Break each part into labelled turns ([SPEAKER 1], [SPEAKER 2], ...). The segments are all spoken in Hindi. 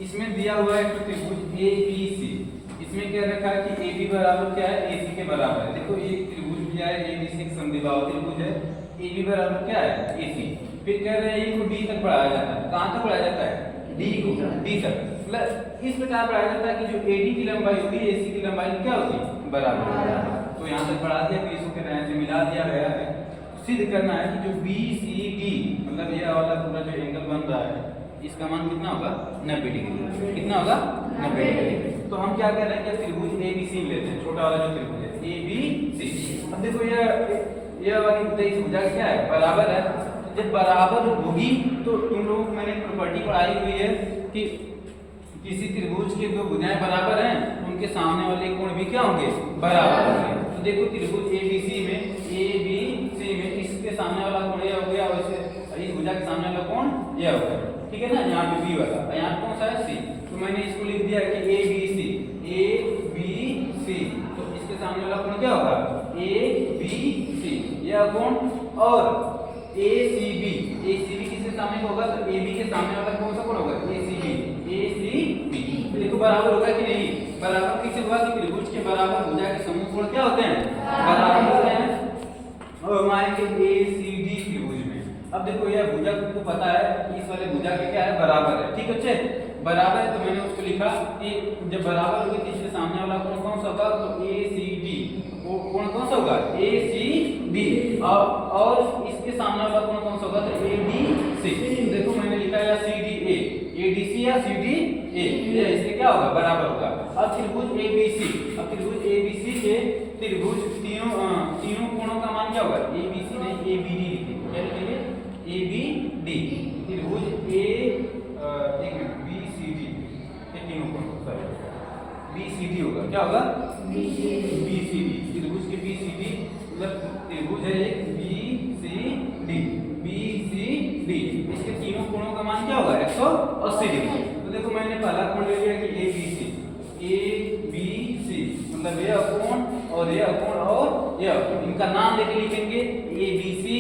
[SPEAKER 1] इसमें दिया हुआ है एक त्रिभुज ए बी सी। इसमें क्या रखा है कि ए बी बराबर क्या है, ए सी के बराबर है। देखो ये त्रिभुज दिया है ए बी सी, एक समद्विबाहु त्रिभुज है। ए बी बराबर क्या है, ए सी। फिर कह रहे हैं इनको डी तक बढ़ाया जाता है। कहां तक बढ़ाया जाता है, डी को, डी तक। मतलब इस प्रकार बढ़ाया जाता है कि जो एडी की लंबाई होगी एसी की लंबाई क्या होगी, बराबर होगी। तो यहाँ तक बढ़ा दिया, फिर इसको कहना है से मिला दिया गया है। सिद्ध करना है कि जो बी सी डी मतलब ये वाला पूरा जो एंगल बन रहा है इसका मान कितना होगा, 90 डिग्री। कितना होगा, 90 डिग्री। तो हम क्या कह रहे हैं कि त्रिभुज ए बी सी लेते हैं, छोटा वाला जो त्रिभुज है ए बी सी। अब देखो ये वाली भुजा क्या है, बराबर है। जब बराबर होगी तो तुम लोग मैंने प्रॉपर्टी पढ़ाई हुई है कि किसी त्रिभुज के दो भुजाएं बराबर हैं, उनके सामने वाले कोण भी क्या होंगे, बराबर होंगे। तो देखो त्रिभुज ए बी सी में इसके सामने वाला कोण यह हो गया, वैसे इस भुजा के सामने वाला कोण यह हो गया, ठीक है ना। यहाँ पे बी वाला, यहाँ कौन सा है, सी। तो मैंने इसको लिख दिया कि ए बी सी। तो इसके सामने वाला कोण क्या होगा, ए बी सी यह कोण। और ए सी बी किसके सामने होगा, तो ए बी के सामने वाला कौन सा कोण होगा, ए सी बी। तो देखो बराबर होगा कि नहीं, बराबर किससे होगा कि त्रिभुज के बराबर भुजा के समूह कोण क्या होते हैं, बराबर होते हैं। और हमारे ए सी डी त्रिभुज में अब देखो यह भुजा को पता है इस वाले भुजा के क्या है, बराबर है। ठीक है, बराबर है। तो मैंने उसको लिखा कि जब बराबर होगी तो इसके सामने वाला कोण कौन सा होगा, तो ए सी डी। वो कोण कौन सा होगा, ए सी डी। और इसके सामने वाला कोण कौन सा होगा, तो ए डी सी। देखो मैंने लिखा है C D A D C या सी डी ए, इससे क्या होगा, बराबर होगा। अब त्रिभुज ए बी सी, अब त्रिभुज ए बी सी के त्रिभुज तीनों कोणों का मान क्या होगा, ए बी सी नहीं ए बी डी लिखेंगे। क्या लिखेंगे, ए बी डी। त्रिभुज ए एक मिनट बी सी डी, ये तीनों कोण सॉरी बी सी डी होगा, क्या होगा, बी सी डी। त्रिभुज के बी सी डी मतलब त्रिभुज है एक बी सी डी, इसके तीनों कोणों का मान क्या होगा, 180 डिग्री। तो देखो मैंने पहला कोण ले लिया कि ए बी सी मतलब यह कोण और यह कोण और यह, इनका नाम लेके लिखेंगे ए बी सी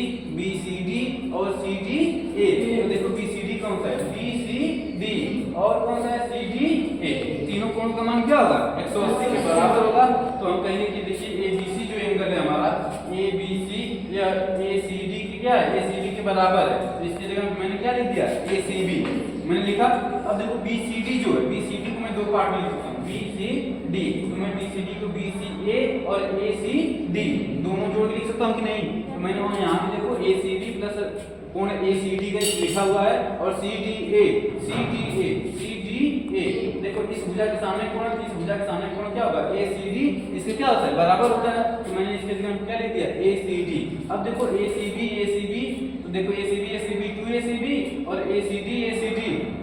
[SPEAKER 1] डी और सी डी ए। तो देखो बी सी डी कौन सा है, बी सी डी, और कौन सा है, सी डी ए। तीनों कोण का मान क्या होगा, 180 के बराबर होगा। तो हम कहेंगे कि देखिए ए बी सी जो एंगल है हमारा ए बी सी या ए सी डी की क्या है, ए सी डी के बराबर है। तो इसकी जगह मैंने क्या लिख दिया, ए सी बी मैंने लिखा। अब देखो बी सी डी जो है, बी सी डी को मैं दो पार्ट में लिख सकता हूँ, बी सी डी। तो मैं बी सी डी को बी सी ए और ए सी डी दोनों जोड़ के लिख सकता हूँ कि नहीं। तो मैंने वहाँ यहाँ पे देखो ए सी डी प्लस कोण ए सी डी का लिखा हुआ है और सी डी ए। देखो इस भुजा के सामने कोण, इस भुजा के सामने कोण क्या होगा, ए सी डी। इसके क्या होता है, बराबर होता है। तो मैंने इसके जगह क्या लिख दिया, ए सी डी। अब देखो ए सी बी, तो देखो ए सी बी 2 ए सी बी और ए सी डी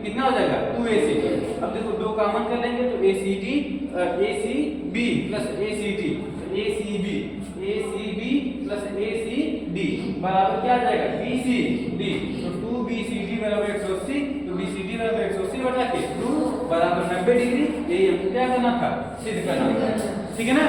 [SPEAKER 1] कितना हो जाएगा, 2 ए सी डी। अब देखो दो कॉमन कर लेंगे तो ए सी बी प्लस ए सी डी, ए सी बी प्लस ए सी डी बराबर क्या आ जाएगा, बी सी डी। तो 2 बी सी डी बराबर 180। तो बी सी डी बराबर 180 बटा के 2 बराबर 90 डिग्री। यही हमको क्या करना था, सिद्ध करना था। ठीक है ना।